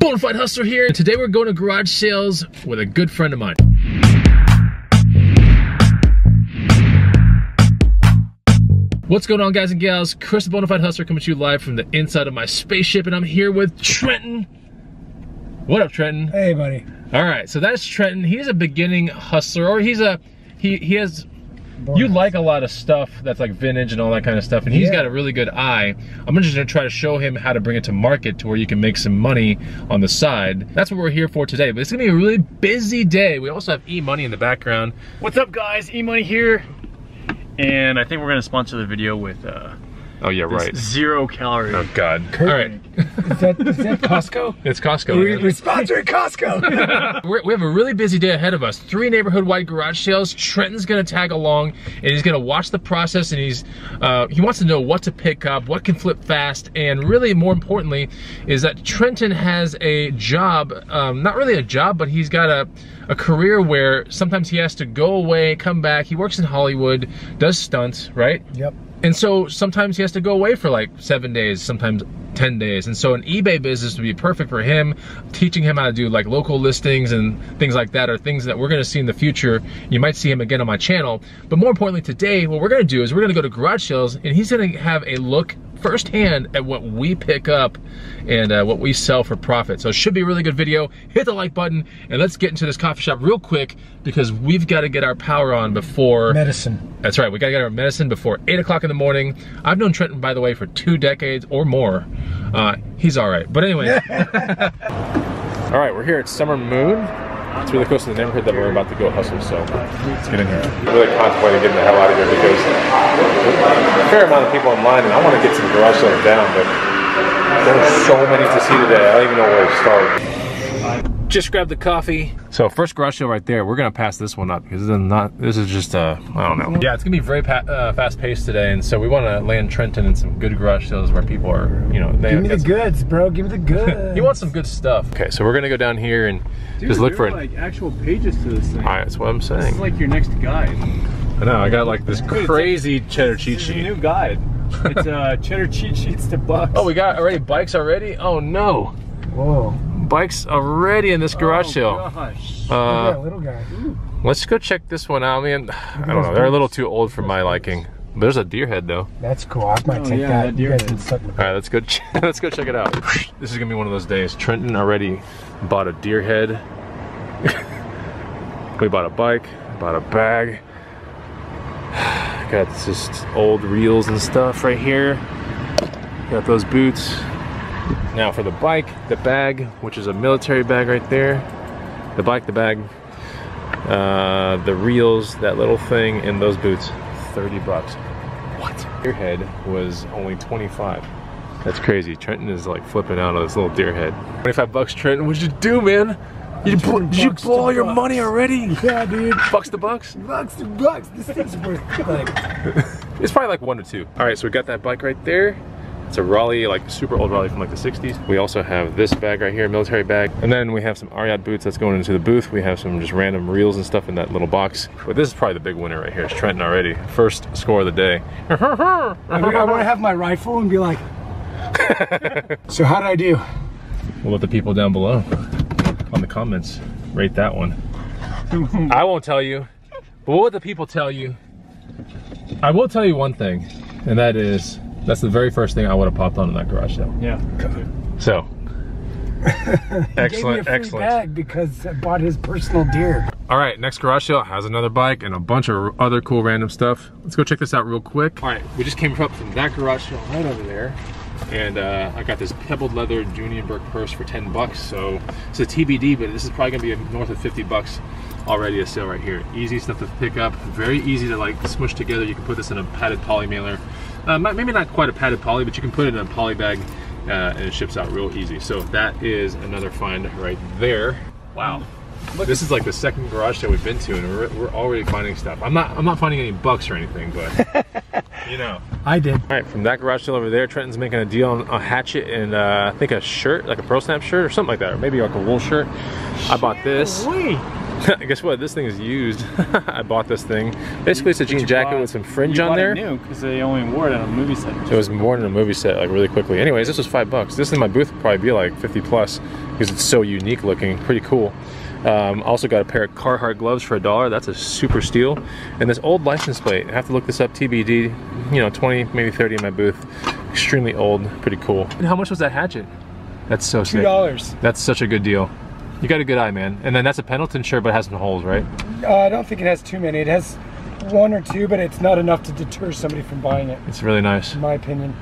Bonafide Hustler here, and today we're going to garage sales with a good friend of mine. What's going on, guys and gals? Chris the Bonafide Hustler coming to you live from the inside of my spaceship, and I'm here with Trenton. What up, Trenton? Hey, buddy. All right, so that's Trenton. He's a beginning hustler, or he has. You like a lot of stuff that's like vintage and all that kind of stuff, and he's got a really good eye. I'm just gonna try to show him how to bring it to market to where you can make some money on the side. That's what we're here for today, but it's gonna be a really busy day. We also have E-Money in the background. What's up, guys? E-Money here, and I think we're gonna sponsor the video with Oh yeah, right. 0 calorie. Oh God. All right. Is that Costco? It's Costco. We're sponsoring Costco. We have a really busy day ahead of us. 3 neighborhood-wide garage sales. Trenton's gonna tag along, and he's gonna watch the process, and he wants to know what to pick up, what can flip fast, and really more importantly, is that Trenton has a job, not really a job, but he's got a career where sometimes he has to go away, come back. He works in Hollywood, does stunts, right? Yep. And so sometimes he has to go away for like 7 days, sometimes 10 days. And so an eBay business would be perfect for him, teaching him how to do like local listings and things like that are things that we're gonna see in the future. You might see him again on my channel. But more importantly today, what we're gonna do is we're gonna go to garage sales, and he's gonna have a look firsthand at what we pick up and what we sell for profit. So it should be a really good video. Hit the like button, and let's get into this coffee shop real quick because we've got to get our power on before medicine. That's right, we gotta get our medicine before 8 o'clock in the morning. I've known Trenton, by the way, for 2 decades or more. He's all right, but anyway. All right, we're here at Summer Moon. It's really close to the neighborhood that we're about to go hustle, so let's get in here. I'm really contemplating getting the hell out of here because there's a fair amount of people online, and I want to get some garage sales down, but there's so many to see today, I don't even know where to start. Just grabbed the coffee. So first garage sale right there, we're gonna pass this one up because this is just I don't know. Yeah, it's gonna be very fast paced today, and so we want to land Trenton in some good garage sales where people are, you know, give me the goods, bro. Give me the goods. You want some good stuff. Okay, so we're gonna go down here and just look for like actual pages to this thing. All right, that's what I'm saying. This is like your next guide. I know. I got like this crazy cheddar cheat sheet. It's a new guide. It's cheddar cheat sheets to bucks. Oh, we got already bikes already? Oh no. Whoa. Bikes already in this garage sale. Gosh. Little guy. Let's go check this one out, man. I don't know. They're a little too old for my liking. There's a deer head though. That's cool. I might take that. Deer head. All right, let's go. Let's go check it out. This is gonna be one of those days. Trenton already bought a deer head. We bought a bike. Bought a bag. Got just old reels and stuff right here. Got those boots. Now for the bike, the bag, which is a military bag right there. The bike, the bag, the reels, that little thing, and those boots, 30 bucks. What? Deer head was only 25. That's crazy. Trenton is like flipping out on this little deer head. 25 bucks, Trenton. What'd you do, man? Did you blow all your money already? Yeah, dude. Bucks to bucks? Bucks to bucks. This thing's worth like... It's probably like 1 to 2. All right, so we got that bike right there. It's a Raleigh, like super old Raleigh from like the 60s. We also have this bag right here, military bag. And then we have some Ariat boots that's going into the booth. We have some just random reels and stuff in that little box. But this is probably the big winner right here. It's Trenton already. First score of the day. I want to have my rifle and be like, so how did I do? We'll let the people down below on the comments rate that one. I won't tell you, but we'll let the people tell you. I will tell you one thing, and that is, that's the very first thing I would have popped on in that garage sale. Yeah. So, excellent, gave me a free excellent. Bag because I bought his personal deer. All right, next garage sale has another bike and a bunch of other cool random stuff. Let's go check this out real quick. All right, we just came up from that garage sale right over there. And I got this pebbled leather Junienberg purse for 10 bucks. So it's a TBD, but this is probably gonna be north of 50 bucks already a sale right here. Easy stuff to pick up, very easy to like smush together. You can put this in a padded poly mailer. Maybe not quite a padded poly, but you can put it in a poly bag and it ships out real easy. So that is another find right there. Wow. Look, this is like the second garage sale we've been to, and we're already finding stuff. I'm not finding any bucks or anything, but you know. I did. All right, from that garage sale over there, Trenton's making a deal on a hatchet and I think a shirt, like a Pro Snap shirt or something like that, or maybe like a wool shirt. I bot this Guess what? This thing is used. I bought this thing. Basically, it's a jean jacket with some fringe on there. You bought it new because they only wore it in a movie set. It was worn in a movie set like really quickly. Anyways, this was $5. This in my booth would probably be like 50 plus because it's so unique looking. Pretty cool. Also got a pair of Carhartt gloves for $1. That's a super steal. And this old license plate. I have to look this up. TBD. You know, 20, maybe 30 in my booth. Extremely old. Pretty cool. And how much was that hatchet? That's so sick. $2. That's such a good deal. You got a good eye, man. And then that's a Pendleton shirt, but it has some holes, right? I don't think it has too many. It has 1 or 2, but it's not enough to deter somebody from buying it. It's really nice. In my opinion.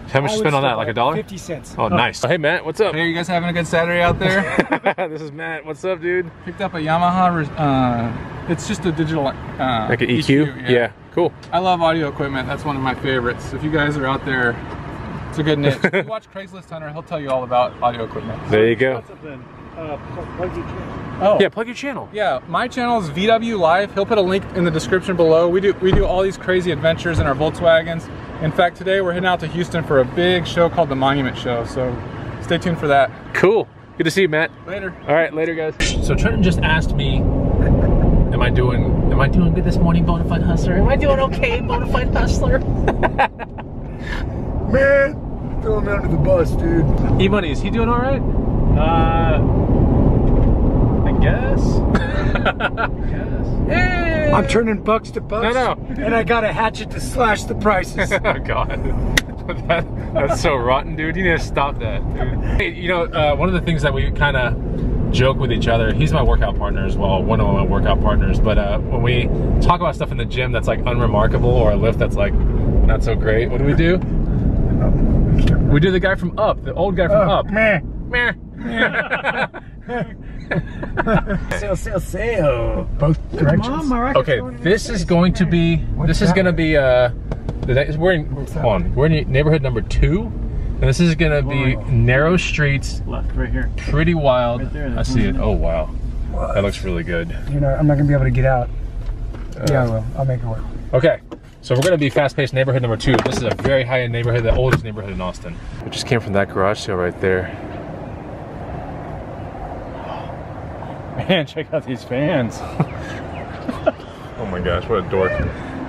How much you spend on that? Like $1? 50 cents. Oh, nice. Hey, Matt, what's up? Hey, you guys having a good Saturday out there? This is Matt. What's up, dude? Picked up a Yamaha. It's just a digital. Like an EQ? Yeah. Cool. I love audio equipment. That's one of my favorites. If you guys are out there, it's a good niche. If you watch Craigslist Hunter, he'll tell you all about audio equipment. There you go. Plug your channel. Oh. Yeah, plug your channel. Yeah, my channel is VW Live. He'll put a link in the description below. We do all these crazy adventures in our Volkswagens. In fact, today we're heading out to Houston for a big show called the Monument Show. So stay tuned for that. Cool. Good to see you, Matt. Later. All right, later, guys. So Trenton just asked me, am I doing good this morning, Bonafide Hustler? Am I doing okay, Bonafide Hustler? Man, throw him under the bus, dude. E-Money, is he doing all right? I guess. Hey! I'm turning bucks to bucks. No. And I got a hatchet to slash the prices. Oh, God. That's so rotten, dude. You need to stop that, dude. Hey, you know, one of the things that we kind of joke with each other, he's my workout partner as well, one of my workout partners, but when we talk about stuff in the gym that's like unremarkable or a lift that's like not so great, what do? We do the guy from Up, the old guy from Up. Meh. Meh. Sail. Both directions. Okay, this is going to be, we're in neighborhood number 2, and this is gonna be narrow streets, Left, right here. pretty wild. Right there, I see it. Oh wow, that looks really good. You know, I'm not gonna be able to get out. Yeah, I will. I'll make it work. Okay, so we're gonna be fast-paced neighborhood number 2. This is a very high-end neighborhood, the oldest neighborhood in Austin. We just came from that garage sale right there. Man, check out these fans. Oh my gosh, what a dork.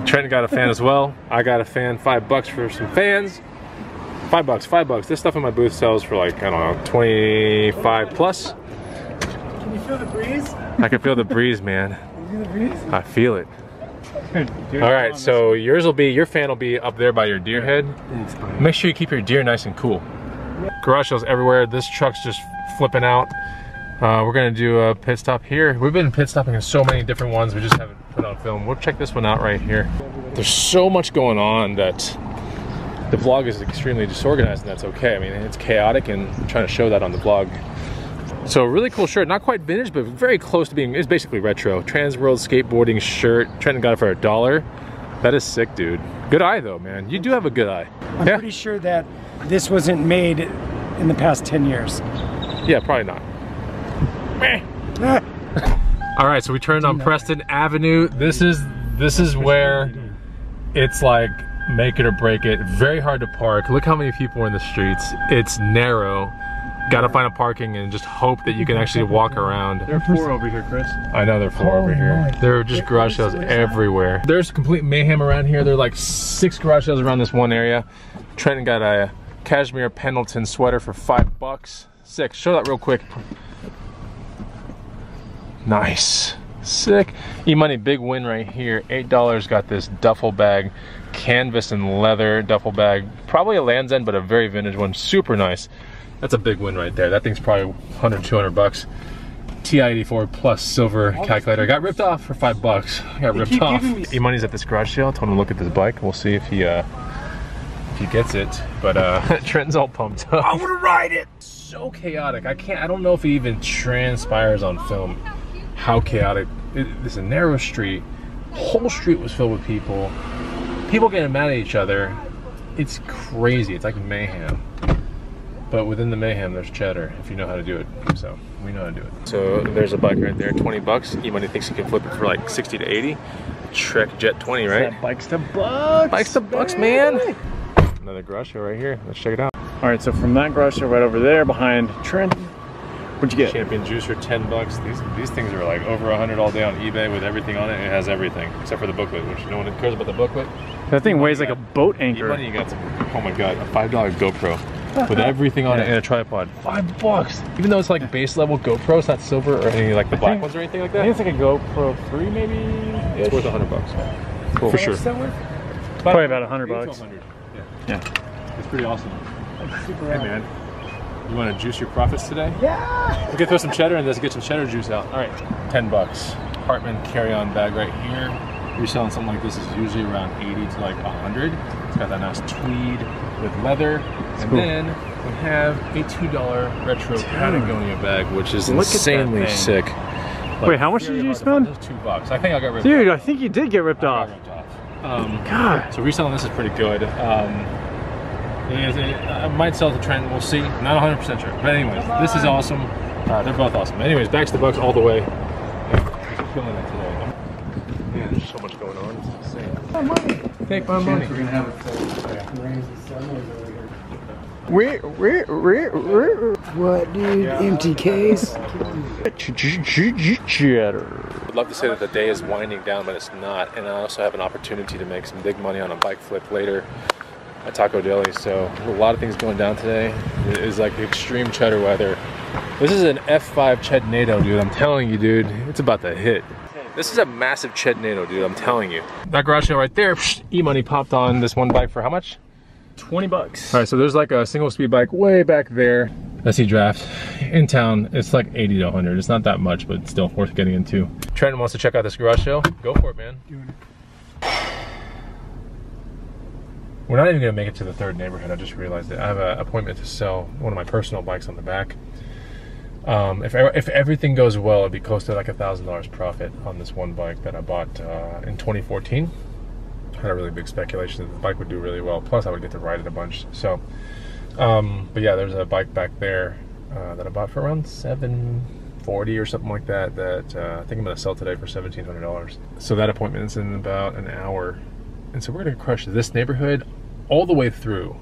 Trenton got a fan as well. I got a fan, $5 for some fans. $5. This stuff in my booth sells for like, I don't know, 25 plus. Can you feel the breeze? I can feel the breeze, man. You feel the breeze? I feel it. Dude, All right, so your fan will be up there by your deer head. Thanks, buddy. Make sure you keep your deer nice and cool. Garage sales everywhere. This truck's just flipping out. We're gonna do a pit stop here. We've been pit stopping in so many different ones, we just haven't put on film. We'll check this one out right here. There's so much going on that the vlog is extremely disorganized, and that's okay. I mean, it's chaotic, and I'm trying to show that on the vlog. So really cool shirt, not quite vintage, but very close to being, it's basically retro. Trans World skateboarding shirt. Trenton got it for $1. That is sick, dude. Good eye though, man. You do have a good eye. I'm pretty sure that this wasn't made in the past 10 years. Yeah, probably not. All right, so we turned on Preston Avenue. This is where it's like make it or break it. Very hard to park. Look how many people are in the streets. It's narrow. Got to find a parking and just hope that you can actually walk around. There are 4 over here, Chris. I know there are 4 over here. There are just garage sales everywhere. There's complete mayhem around here. There are like 6 garage sales around this one area. Trenton got a cashmere Pendleton sweater for $5. Sick. Show that real quick. Nice. Sick. E-Money, big win right here. $8 got this duffel bag, canvas and leather duffel bag. Probably a Land's End, but a very vintage one. Super nice. That's a big win right there. That thing's probably 100, 200 bucks. TI-84 plus silver calculator. Got ripped off for $5. Got ripped off. E-Money's at this garage sale. Told him to look at this bike. We'll see if he gets it. But Trenton's all pumped up. I want to ride it. So chaotic. I don't know if it even transpires on film how chaotic. It's a narrow street. Whole street was filled with people. People getting mad at each other. It's crazy. It's like mayhem. But within the mayhem, there's cheddar, if you know how to do it. So, we know how to do it. So, there's a bike right there, $20. E-Money thinks he can flip it for like 60 to 80. Trek Jet 20, right? That bikes to bucks. Bikes to bucks, man. Another garage show right here. Let's check it out. All right, so from that garage sale right over there behind Trenton, What'd you get? Champion juicer, 10 bucks. These things are like over 100 all day on eBay with everything on it. It has everything except for the booklet, which no one cares about the booklet. That thing weighs like a boat anchor. You got some, oh my god, a $5 GoPro with everything on it and a tripod. $5. Even though it's like base level GoPro, it's not silver or any like the black ones or anything like that. I think it's like a GoPro 3 maybe. It's worth $100. Cool. For sure. Probably about 100 bucks. Yeah. It's pretty awesome. Hey man, you want to juice your profits today? Yeah. We can throw some cheddar and let's get some cheddar juice out. All right, 10 bucks. Hartman carry-on bag right here. You're selling something like this is usually around 80 to like 100. It's got that nice tweed with leather. And then we have a $2 retro Patagonia bag, which is insanely sick. Like, wait, how much did you spend? $2. I think I got ripped off. Dude, I think you did get ripped off. God. So reselling this is pretty good. I might sell to Trent, we'll see. Not 100% sure. But anyways, this is awesome. They're both awesome. Anyways, back to the bucks all the way. We're killing it today. Man, there's so much going on. It's insane. My money. Take my money. We're gonna have it rains and sun over here. What, dude? Empty case? Cheddar. I'd love to say that the day is winding down, but it's not. And I also have an opportunity to make some big money on a bike flip later at Taco Deli. So a lot of things going down today. It is like extreme cheddar weather. This is an F5 Cheddnado, dude. I'm telling you, dude. It's about to hit. This is a massive Cheddnado, dude. I'm telling you. That garage sale right there, E-money popped on this one bike for how much? 20 bucks. All right, so there's like a single speed bike way back there. SE Draft in town. It's like 80 to 100. It's not that much, but it's still worth getting into. Trent wants to check out this garage sale. Go for it, man. We're not even gonna make it to the third neighborhood. I just realized it. I have an appointment to sell one of my personal bikes on the back. If everything goes well, it'd be close to like $1,000 profit on this one bike that I bought in 2014. I had a really big speculation that the bike would do really well. Plus, I would get to ride it a bunch. So, but yeah, there's a bike back there that I bought for around $740 or something like that. That I think I'm gonna sell today for $1,700. So that appointment is in about an hour, and so we're gonna crush this neighborhood all the way through,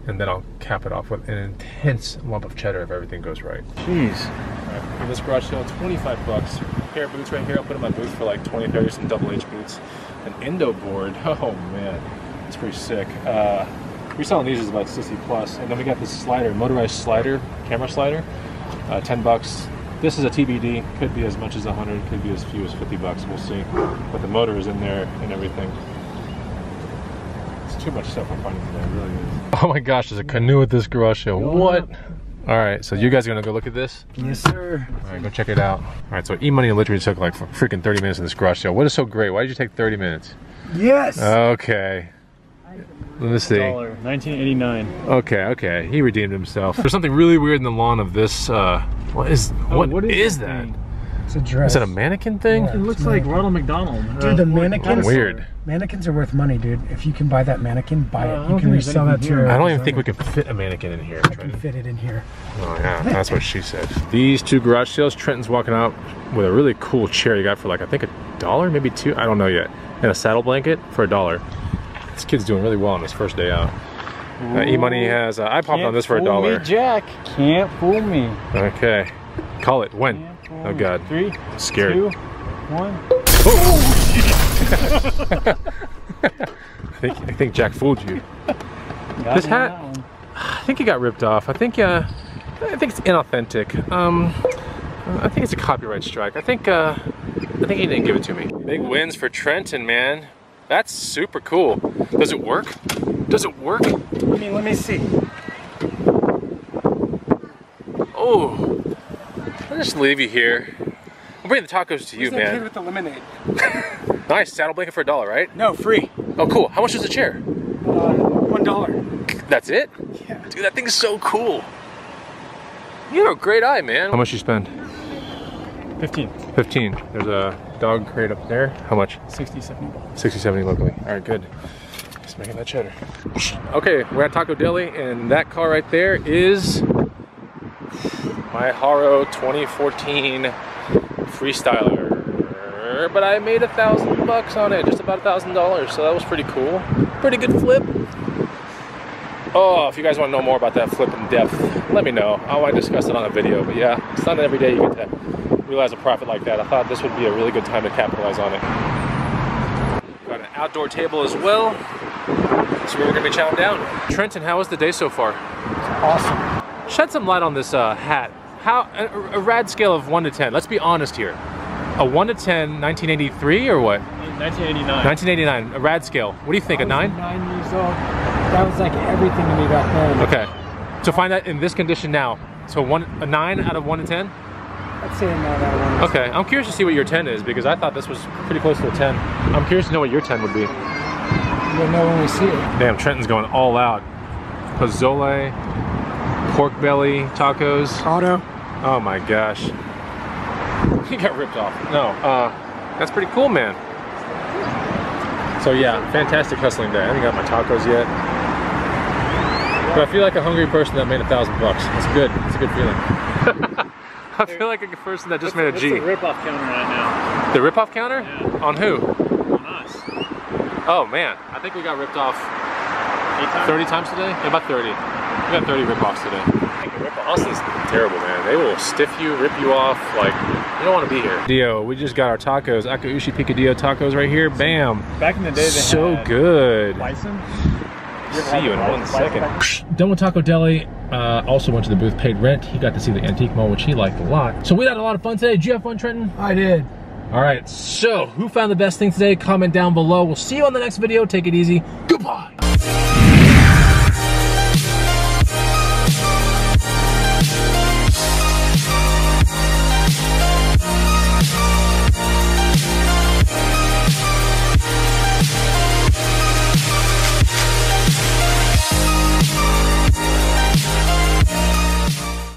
and then I'll cap it off with an intense lump of cheddar if everything goes right. Jeez. Right, for this garage sale, 25 bucks. Pair of boots right here. I'll put in my booth for like 20, 30, some double H boots. An endo board. Oh man, it's pretty sick. Reselling these is about 60 plus, and then we got this slider, motorized slider, camera slider, 10 bucks. This is a TBD. Could be as much as 100. Could be as few as 50 bucks. We'll see. But the motor is in there and everything. Too much stuff I'm finding today, it really is. Oh my gosh, there's a canoe at this garage sale. What? All right, so you guys are gonna go look at this? Yes, sir. All right, go check it out. All right, so E-money literally took like freaking 30 minutes in this garage sale. What is so great? Why did you take 30 minutes? Yes. Okay. Let me see. $19.89. Okay, he redeemed himself. There's something really weird in the lawn of this. What is that? Thing? It's a dress. Is it a mannequin thing? It looks like Ronald McDonald. Dude, the mannequins. Weird. Mannequins are worth money, dude. If you can buy that mannequin, buy it. You can resell that to your. I don't even think we can fit a mannequin in here. I can fit it in here. Oh yeah, that's what she said. These two garage sales, Trenton's walking out with a really cool chair he got for like, I think $1, maybe $2, I don't know yet. And a saddle blanket for $1. This kid's doing really well on his first day out. E-money has, I popped on this for $1. Can't fool me, Jack. Can't fool me. Okay. Call it. When? Oh God. 3, scared. 2, 1. I think Jack fooled you. This hat, I think it got ripped off. I think it's inauthentic. I think it's a copyright strike. I think he didn't give it to me. Big wins for Trenton, man. That's super cool. Does it work? Does it work? Let me see. Oh. I'll just leave you here. I'll bring the tacos to you, man. With the lemonade. Nice, saddle blanket for $1, right? No, free. Oh, cool. How much is the chair? $1. That's it? Yeah. Dude, that thing's so cool. You have a great eye, man. How much you spend? 15. 15. There's a dog crate up there. How much? 60, 70 bucks. 60, 70 locally. All right, good. Just making that cheddar. Okay, we're at Taco Deli, and that car right there is my Haro 2014 Freestyler, but I made $1,000 on it, just about $1,000, so that was pretty cool. Pretty good flip. Oh, if you guys want to know more about that flip in depth, let me know. I want to discuss it on a video. But yeah, it's not every day you get to realize a profit like that. I thought this would be a really good time to capitalize on it. Got an outdoor table as well. So we're going to be chowing down. Trenton, how was the day so far? Awesome. Shed some light on this hat. How a rad scale of 1 to 10. Let's be honest here. A 1 to 10, 1983 or what? 1989. 1989, a rad scale. What do you think, a 9? 9 years old. That was like everything to me back then. Okay. So find that in this condition now. So a 9 out of 1 to 10? I'd say a 9 out of 1 to 10. Okay, I'm curious to see what your 10 is because I thought this was pretty close to a 10. I'm curious to know what your 10 would be. You'll know when we see it. Damn, Trenton's going all out. Pozole, pork belly, tacos. Auto. Oh my gosh. He got ripped off. No, that's pretty cool, man. So yeah, fantastic hustling day. I haven't got my tacos yet. But I feel like a hungry person that made $1,000 bucks. That's good. It's a good feeling. I feel like a person that just made a G. What's the rip-off counter right now? The rip-off counter? Yeah. On who? On us. Oh man, I think we got ripped off 30 times today? Yeah, about 30. We got 30 rip-offs today. Austin's terrible, man. They will stiff you, rip you off, like, you don't want to be here. Dio, we just got our tacos, Akaushi Picadillo tacos right here, bam. Back in the day, they so had good. bison. See you in 1 second. Done with Taco Deli. Also went to the booth, paid rent. He got to see the antique mall, which he liked a lot. So we had a lot of fun today. Did you have fun, Trenton? I did. All right, so who found the best thing today? Comment down below. We'll see you on the next video. Take it easy. Goodbye.